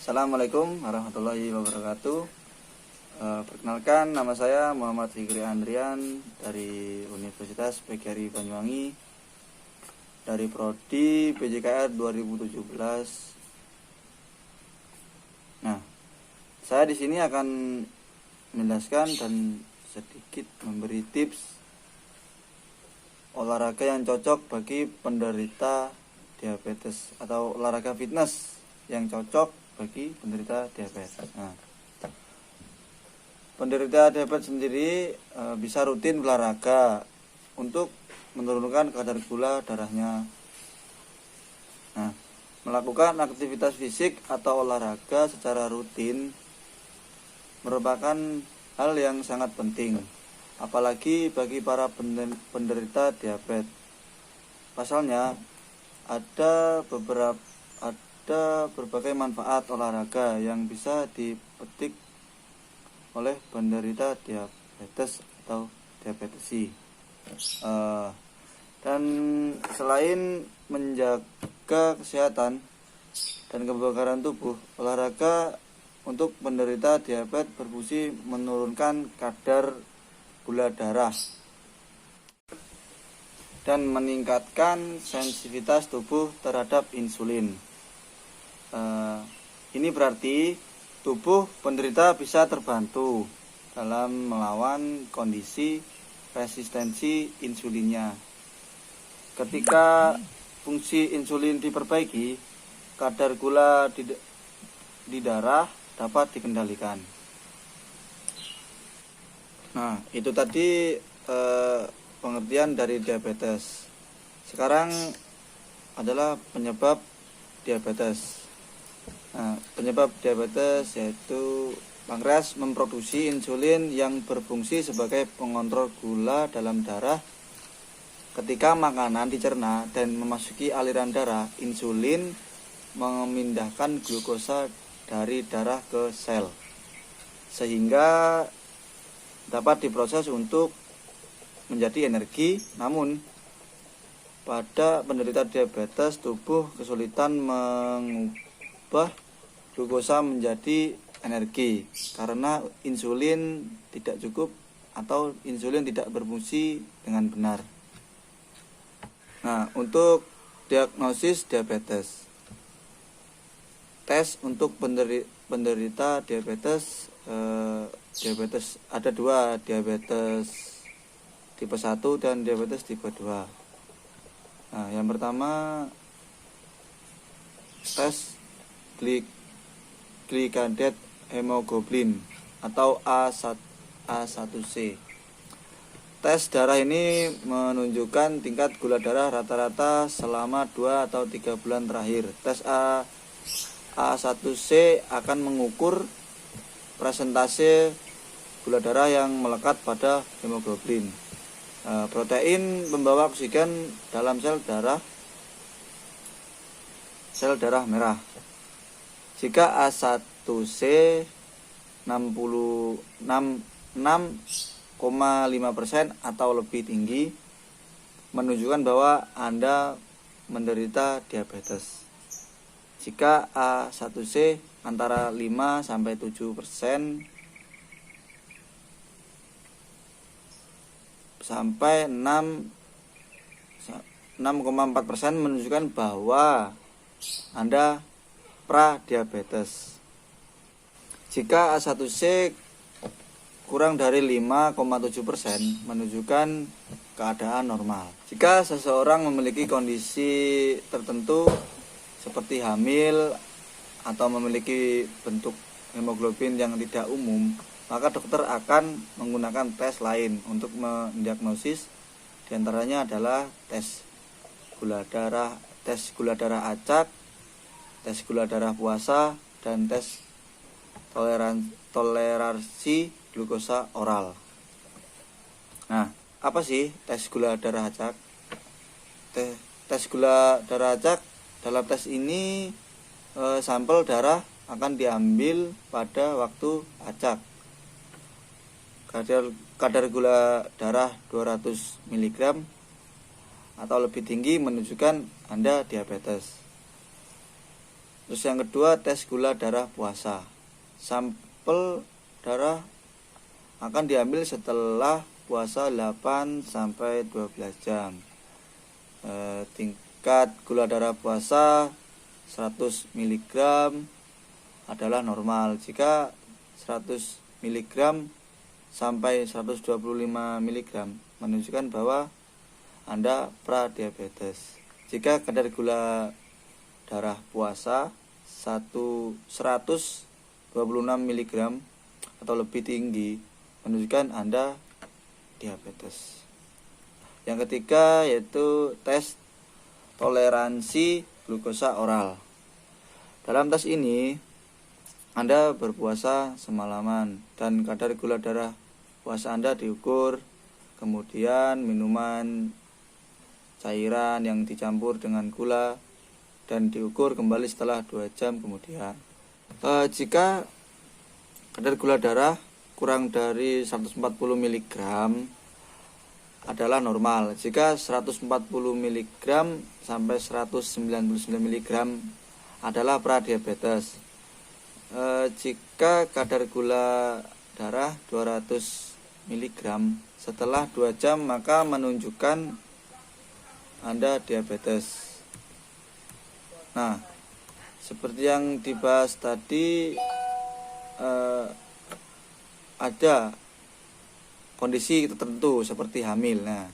Assalamualaikum warahmatullahi wabarakatuh. Perkenalkan, nama saya Muhammad Fikri Andrian dari Universitas PGRI Banyuwangi dari Prodi PJKR 2017. Nah, saya di sini akan menjelaskan dan sedikit memberi tips olahraga yang cocok bagi penderita diabetes atau olahraga fitness yang cocok bagi penderita diabetes. Nah, penderita diabetes sendiri bisa rutin olahraga untuk menurunkan kadar gula darahnya. Nah, melakukan aktivitas fisik atau olahraga secara rutin merupakan hal yang sangat penting, apalagi bagi para penderita diabetes. Pasalnya, ada berbagai manfaat olahraga yang bisa dipetik oleh penderita diabetes atau diabetesi. Dan selain menjaga kesehatan dan kebugaran tubuh, olahraga untuk penderita diabetes berfungsi menurunkan kadar gula darah dan meningkatkan sensitivitas tubuh terhadap insulin. Ini berarti tubuh penderita bisa terbantu dalam melawan kondisi resistensi insulinnya. Ketika fungsi insulin diperbaiki, kadar gula di darah dapat dikendalikan. Nah, itu tadi pengertian dari diabetes. Sekarang adalah penyebab diabetes. Nah, penyebab diabetes yaitu pankreas memproduksi insulin yang berfungsi sebagai pengontrol gula dalam darah. Ketika makanan dicerna dan memasuki aliran darah, insulin memindahkan glukosa dari darah ke sel, sehingga dapat diproses untuk menjadi energi. Namun, pada penderita diabetes, tubuh kesulitan mengubah glukosa menjadi energi karena insulin tidak cukup atau insulin tidak berfungsi dengan benar. Nah, untuk diagnosis diabetes, tes untuk penderita diabetes ada dua, diabetes tipe 1 dan diabetes tipe 2. Nah, yang pertama tes glycated hemoglobin atau A1C. Tes darah ini menunjukkan tingkat gula darah rata-rata selama 2 atau 3 bulan terakhir. Tes A1C akan mengukur persentase gula darah yang melekat pada hemoglobin, protein pembawa oksigen dalam sel darah merah. Jika A1C 6,5% atau lebih tinggi, menunjukkan bahwa Anda menderita diabetes. Jika A1C antara 5-7% sampai 6,4% menunjukkan bahwa Anda pradiabetes. Jika A1C kurang dari 5,7% menunjukkan keadaan normal. Jika seseorang memiliki kondisi tertentu seperti hamil atau memiliki bentuk hemoglobin yang tidak umum, maka dokter akan menggunakan tes lain untuk mendiagnosis. Di antaranya adalah tes gula darah acak, tes gula darah puasa, dan tes toleransi glukosa oral. Nah, apa sih tes gula darah acak? Tes gula darah acak, dalam tes ini sampel darah akan diambil pada waktu acak. Kadar gula darah 200 mg atau lebih tinggi menunjukkan Anda diabetes. Terus yang kedua, tes gula darah puasa. Sampel darah akan diambil setelah puasa 8 sampai 12 jam. Tingkat gula darah puasa 100 mg adalah normal. Jika 100 mg sampai 125 mg menunjukkan bahwa Anda pradiabetes. Jika kadar gula darah puasa 126 mg atau lebih tinggi menunjukkan Anda diabetes. Yang ketiga yaitu tes toleransi glukosa oral. Dalam tes ini Anda berpuasa semalaman dan kadar gula darah puasa Anda diukur, kemudian minuman cairan yang dicampur dengan gula dan diukur kembali setelah 2 jam kemudian. Jika kadar gula darah kurang dari 140 mg adalah normal. Jika 140 mg sampai 199 mg adalah pradiabetes. Jika kadar gula darah 200 mg setelah 2 jam maka menunjukkan Anda diabetes. Nah, seperti yang dibahas tadi, ada kondisi tertentu seperti hamil. Nah,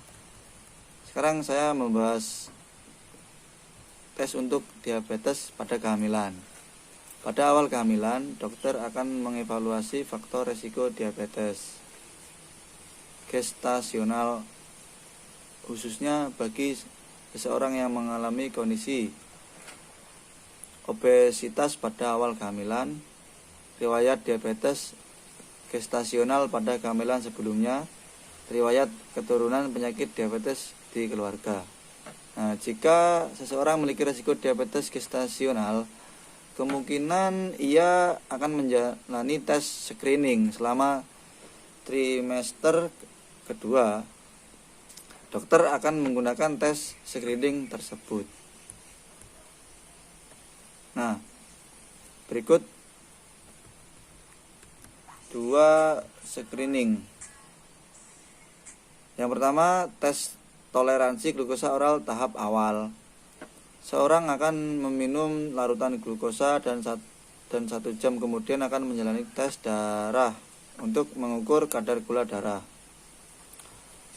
sekarang saya membahas tes untuk diabetes pada kehamilan. Pada awal kehamilan, dokter akan mengevaluasi faktor resiko diabetes gestasional, khususnya bagi seseorang yang mengalami kondisi obesitas pada awal kehamilan, riwayat diabetes gestasional pada kehamilan sebelumnya, riwayat keturunan penyakit diabetes di keluarga. Nah, jika seseorang memiliki risiko diabetes gestasional, kemungkinan ia akan menjalani tes screening selama trimester kedua. Dokter akan menggunakan tes screening tersebut. Nah, berikut 2 screening. Yang pertama, tes toleransi glukosa oral tahap awal. Seorang akan meminum larutan glukosa dan 1 jam kemudian akan menjalani tes darah untuk mengukur kadar gula darah.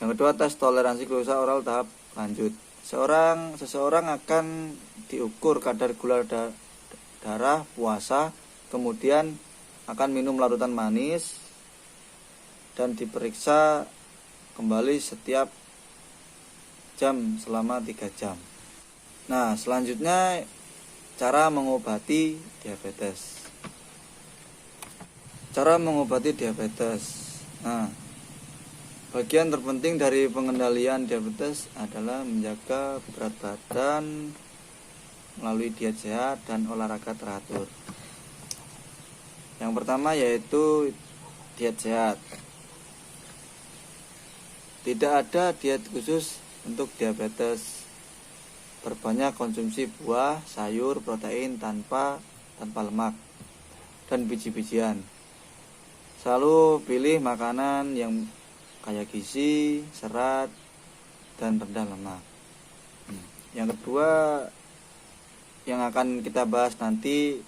Yang kedua, tes toleransi glukosa oral tahap lanjut. Seseorang akan diukur kadar gula darah puasa, kemudian akan minum larutan manis dan diperiksa kembali setiap jam selama 3 jam. Nah, selanjutnya cara mengobati diabetes. Cara mengobati diabetes. Nah, bagian terpenting dari pengendalian diabetes adalah menjaga berat badan melalui diet sehat dan olahraga teratur. Yang pertama yaitu diet sehat. Tidak ada diet khusus untuk diabetes. Perbanyak konsumsi buah, sayur, protein tanpa lemak, dan biji-bijian. Selalu pilih makanan yang kaya gizi, serat, dan rendah lemak. Yang kedua yang akan kita bahas nanti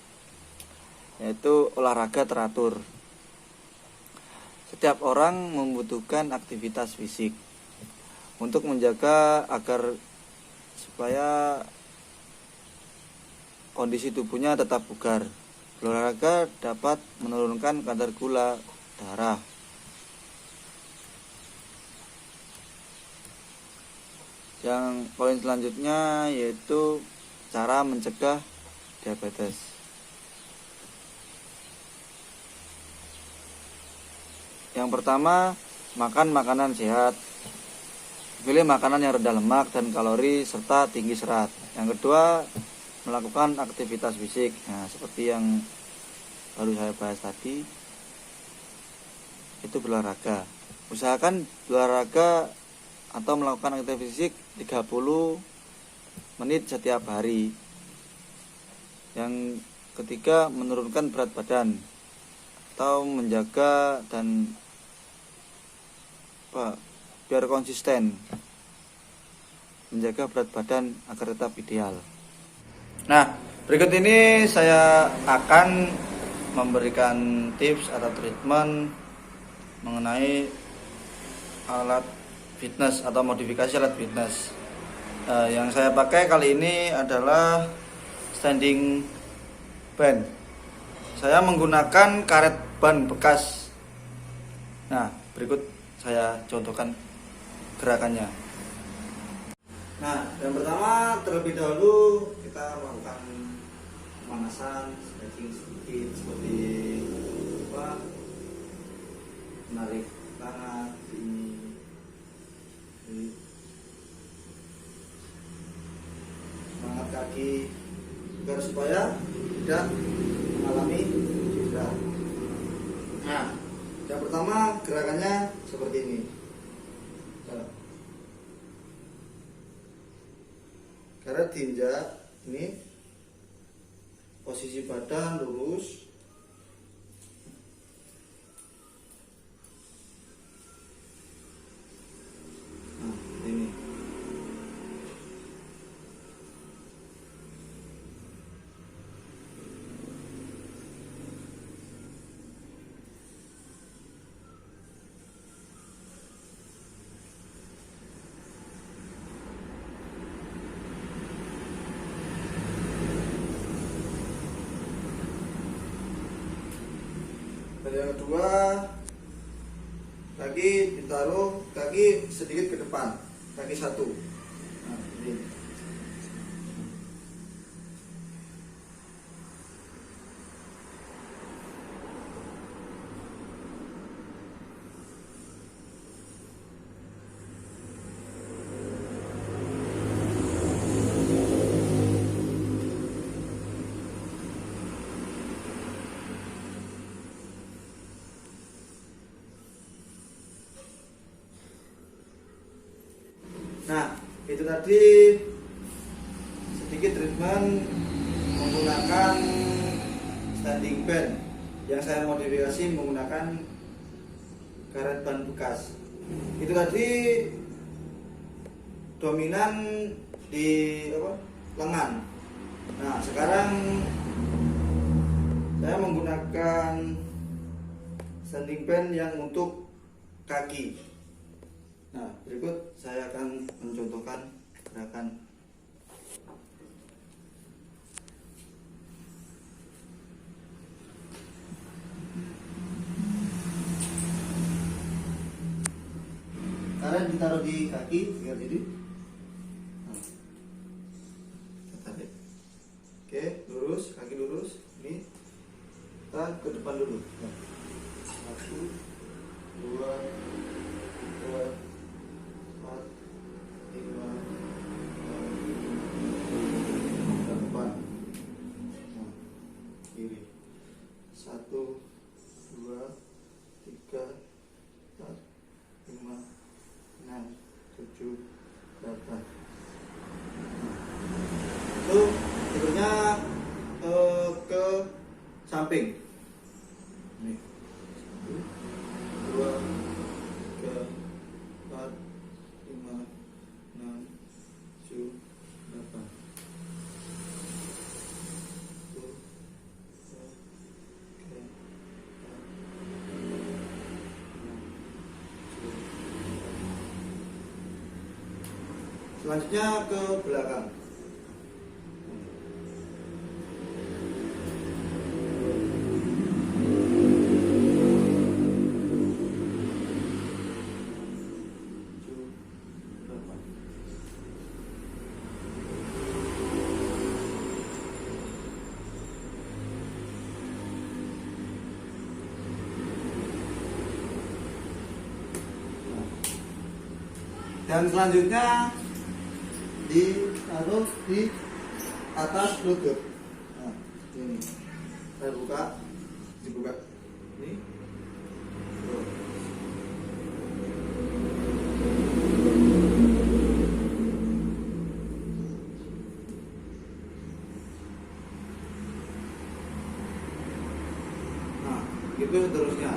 yaitu olahraga teratur. Setiap orang membutuhkan aktivitas fisik untuk menjaga agar supaya kondisi tubuhnya tetap bugar. Olahraga dapat menurunkan kadar gula darah. Yang poin selanjutnya yaitu cara mencegah diabetes. Yang pertama, makan makanan sehat. Pilih makanan yang rendah lemak dan kalori serta tinggi serat. Yang kedua, melakukan aktivitas fisik. Nah, seperti yang baru saya bahas tadi, itu berolahraga. Usahakan berolahraga atau melakukan aktivitas fisik 30 menit setiap hari. Yang ketiga, menurunkan berat badan atau menjaga dan biar konsisten menjaga berat badan agar tetap ideal. Nah, berikut ini saya akan memberikan tips atau treatment mengenai alat fitness atau modifikasi alat fitness. Yang saya pakai kali ini adalah standing band. Saya menggunakan karet ban bekas. Nah, berikut saya contohkan gerakannya. Nah, yang pertama terlebih dahulu kita melakukan pemanasan stretching sedikit seperti menarik tangan ini, mengangkat kaki agar supaya tidak mengalami cedera. Nah, yang pertama gerakannya seperti ini. Karena diinjak ini, posisi badan lurus. Nah, ini. Dan yang kedua, kaki ditaruh, kaki sedikit ke depan, kaki satu. Nah, ini. Nah, itu tadi sedikit treatment menggunakan standing band yang saya modifikasi menggunakan karet ban bekas. Itu tadi dominan di lengan. Nah, sekarang saya menggunakan standing band yang untuk kaki. Nah, berikut saya akan mencontohkan gerakan. Kalian ditaruh di kaki, lihat ini. Nah, kita tarik. Oke, lurus, kaki lurus. Ini kita ke depan dulu. Nah, 1, 2, 3, 4, 5, 6, 8. Nah, kiri. 1, 2, 3, 4, 5, 6, 7, 8. Itu tidurnya ke samping. Nih. 1, 2, 3, 4, 5, 6, 7, 8. 1, 2, 3, 4, 5, 6, 7. Selanjutnya ke belakang. Dan selanjutnya ditaruh di atas lutut. Nah, ini saya dibuka ini. Itu seterusnya.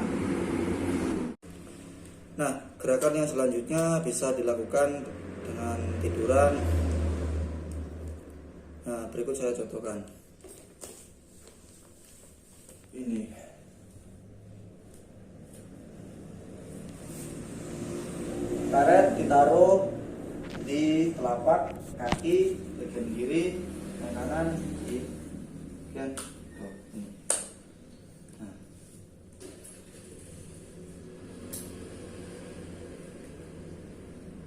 Nah, gerakan yang selanjutnya bisa dilakukan dengan tiduran. Nah, berikut saya contohkan. Ini. Karet ditaruh di telapak kaki bagian kiri, yang kanan di bagian bawah. Nah.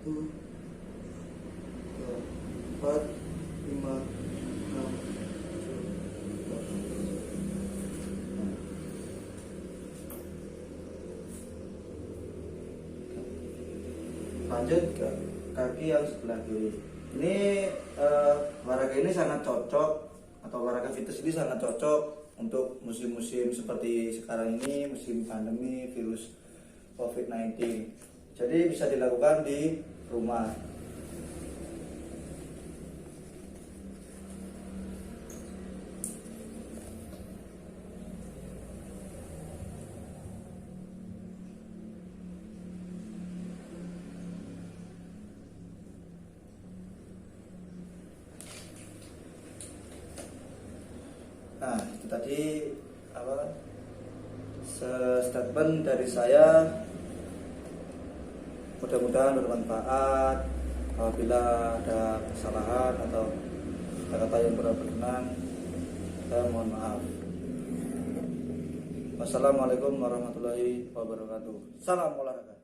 1, 2, 3, 4, 5, 6, 7, 8. Lanjut ke kaki yang sebelah kiri. Ini olahraga ini sangat cocok, atau olahraga fitness ini sangat cocok untuk musim-musim seperti sekarang ini, musim pandemi virus COVID-19. Jadi bisa dilakukan di rumah. Nah, itu tadi statement dari saya. Mudah-mudahan bermanfaat. Apabila ada kesalahan atau kata-kata yang kurang berkenan, saya mohon maaf. Wassalamualaikum warahmatullahi wabarakatuh. Salam olahraga.